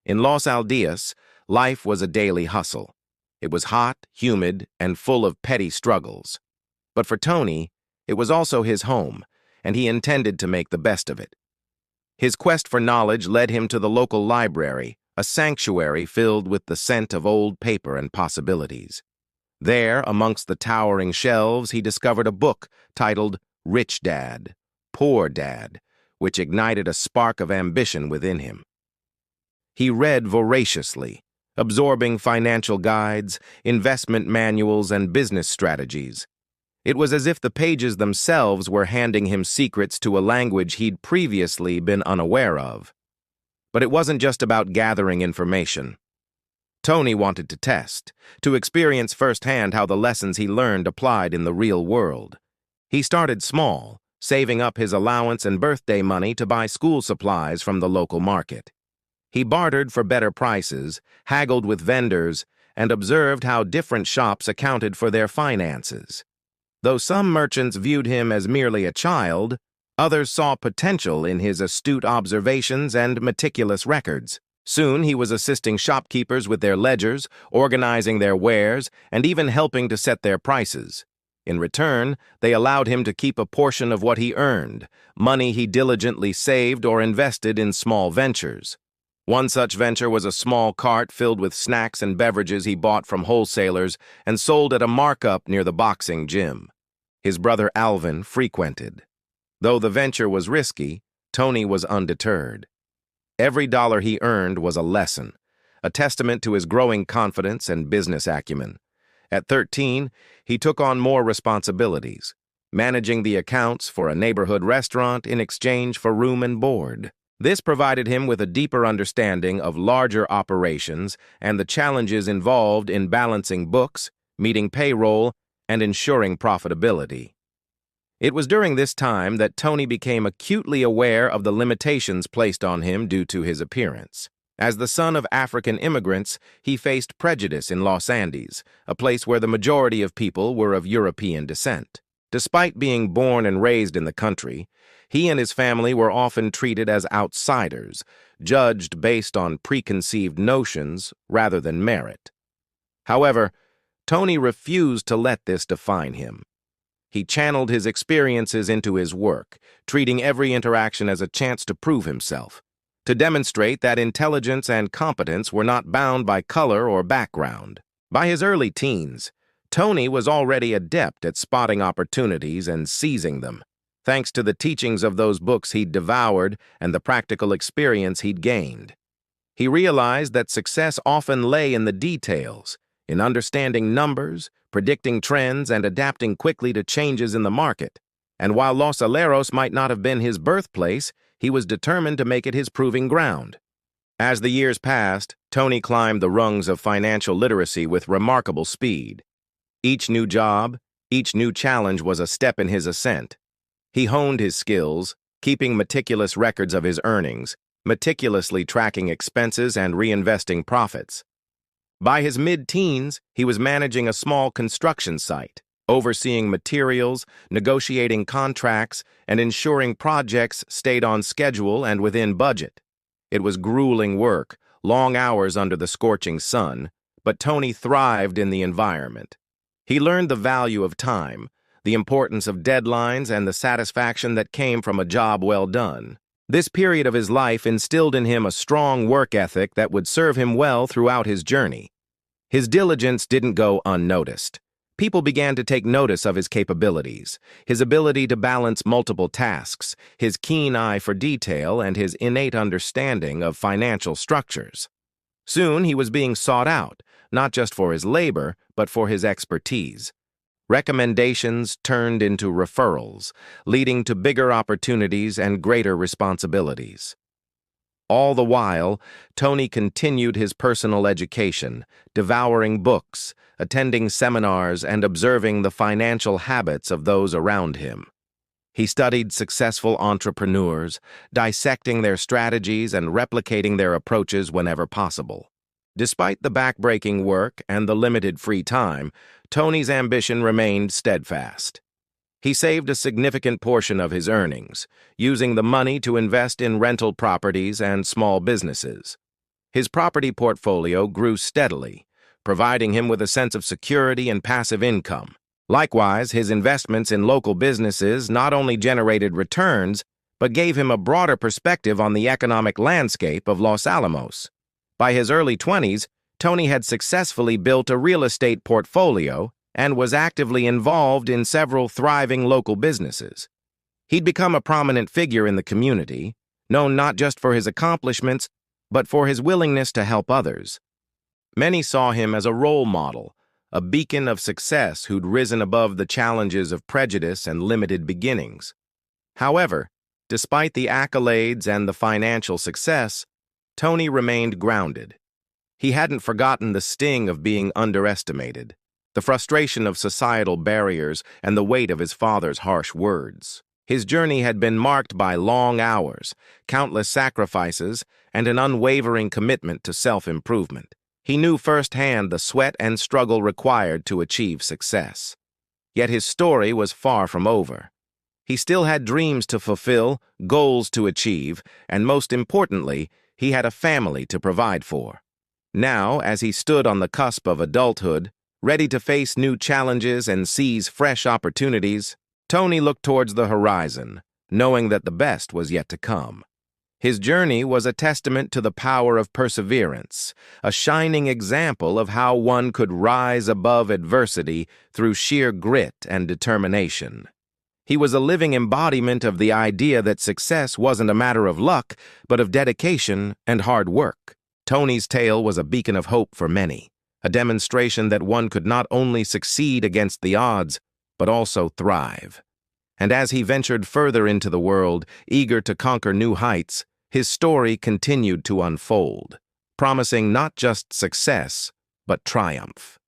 In Los Aldeas, life was a daily hustle. It was hot, humid, and full of petty struggles. But for Tony, it was also his home, and he intended to make the best of it. His quest for knowledge led him to the local library, a sanctuary filled with the scent of old paper and possibilities. There, amongst the towering shelves, he discovered a book titled Rich Dad, Poor Dad, which ignited a spark of ambition within him. He read voraciously, absorbing financial guides, investment manuals, and business strategies. It was as if the pages themselves were handing him secrets to a language he'd previously been unaware of. But it wasn't just about gathering information. Tony wanted to test, to experience firsthand how the lessons he learned applied in the real world. He started small, saving up his allowance and birthday money to buy school supplies from the local market. He bartered for better prices, haggled with vendors, and observed how different shops accounted for their finances. Though some merchants viewed him as merely a child, others saw potential in his astute observations and meticulous records. Soon he was assisting shopkeepers with their ledgers, organizing their wares, and even helping to set their prices. In return, they allowed him to keep a portion of what he earned, money he diligently saved or invested in small ventures. One such venture was a small cart filled with snacks and beverages he bought from wholesalers and sold at a markup near the boxing gym. His brother Alvin frequented. Though the venture was risky, Tony was undeterred. Every dollar he earned was a lesson, a testament to his growing confidence and business acumen. At 13, he took on more responsibilities, managing the accounts for a neighborhood restaurant in exchange for room and board. This provided him with a deeper understanding of larger operations and the challenges involved in balancing books, meeting payroll, and ensuring profitability. It was during this time that Tony became acutely aware of the limitations placed on him due to his appearance. As the son of African immigrants, he faced prejudice in Los Andes, a place where the majority of people were of European descent. Despite being born and raised in the country, he and his family were often treated as outsiders, judged based on preconceived notions rather than merit. However, Tony refused to let this define him. He channeled his experiences into his work, treating every interaction as a chance to prove himself, to demonstrate that intelligence and competence were not bound by color or background. By his early teens, Tony was already adept at spotting opportunities and seizing them, thanks to the teachings of those books he'd devoured and the practical experience he'd gained. He realized that success often lay in the details, in understanding numbers, predicting trends, and adapting quickly to changes in the market. And while Los Aleros might not have been his birthplace, he was determined to make it his proving ground. As the years passed, Tony climbed the rungs of financial literacy with remarkable speed. Each new job, each new challenge was a step in his ascent. He honed his skills, keeping meticulous records of his earnings, meticulously tracking expenses and reinvesting profits. By his mid-teens, he was managing a small construction site, overseeing materials, negotiating contracts, and ensuring projects stayed on schedule and within budget. It was grueling work, long hours under the scorching sun, but Tony thrived in the environment. He learned the value of time, the importance of deadlines, and the satisfaction that came from a job well done. This period of his life instilled in him a strong work ethic that would serve him well throughout his journey. His diligence didn't go unnoticed. People began to take notice of his capabilities, his ability to balance multiple tasks, his keen eye for detail, and his innate understanding of financial structures. Soon he was being sought out, not just for his labor, but for his expertise. Recommendations turned into referrals, leading to bigger opportunities and greater responsibilities. All the while, Tony continued his personal education, devouring books, attending seminars, and observing the financial habits of those around him. He studied successful entrepreneurs, dissecting their strategies and replicating their approaches whenever possible. Despite the backbreaking work and the limited free time, Tony's ambition remained steadfast. He saved a significant portion of his earnings, using the money to invest in rental properties and small businesses. His property portfolio grew steadily, providing him with a sense of security and passive income. Likewise, his investments in local businesses not only generated returns, but gave him a broader perspective on the economic landscape of Los Alamos. By his early 20s, Tony had successfully built a real estate portfolio and was actively involved in several thriving local businesses. He'd become a prominent figure in the community, known not just for his accomplishments, but for his willingness to help others. Many saw him as a role model, a beacon of success who'd risen above the challenges of prejudice and limited beginnings. However, despite the accolades and the financial success, Tony remained grounded. He hadn't forgotten the sting of being underestimated, the frustration of societal barriers, and the weight of his father's harsh words. His journey had been marked by long hours, countless sacrifices, and an unwavering commitment to self-improvement. He knew firsthand the sweat and struggle required to achieve success. Yet his story was far from over. He still had dreams to fulfill, goals to achieve, and most importantly, he had a family to provide for. Now, as he stood on the cusp of adulthood, ready to face new challenges and seize fresh opportunities, Tony looked towards the horizon, knowing that the best was yet to come. His journey was a testament to the power of perseverance, a shining example of how one could rise above adversity through sheer grit and determination. He was a living embodiment of the idea that success wasn't a matter of luck, but of dedication and hard work. Tony's tale was a beacon of hope for many, a demonstration that one could not only succeed against the odds, but also thrive. And as he ventured further into the world, eager to conquer new heights, his story continued to unfold, promising not just success, but triumph.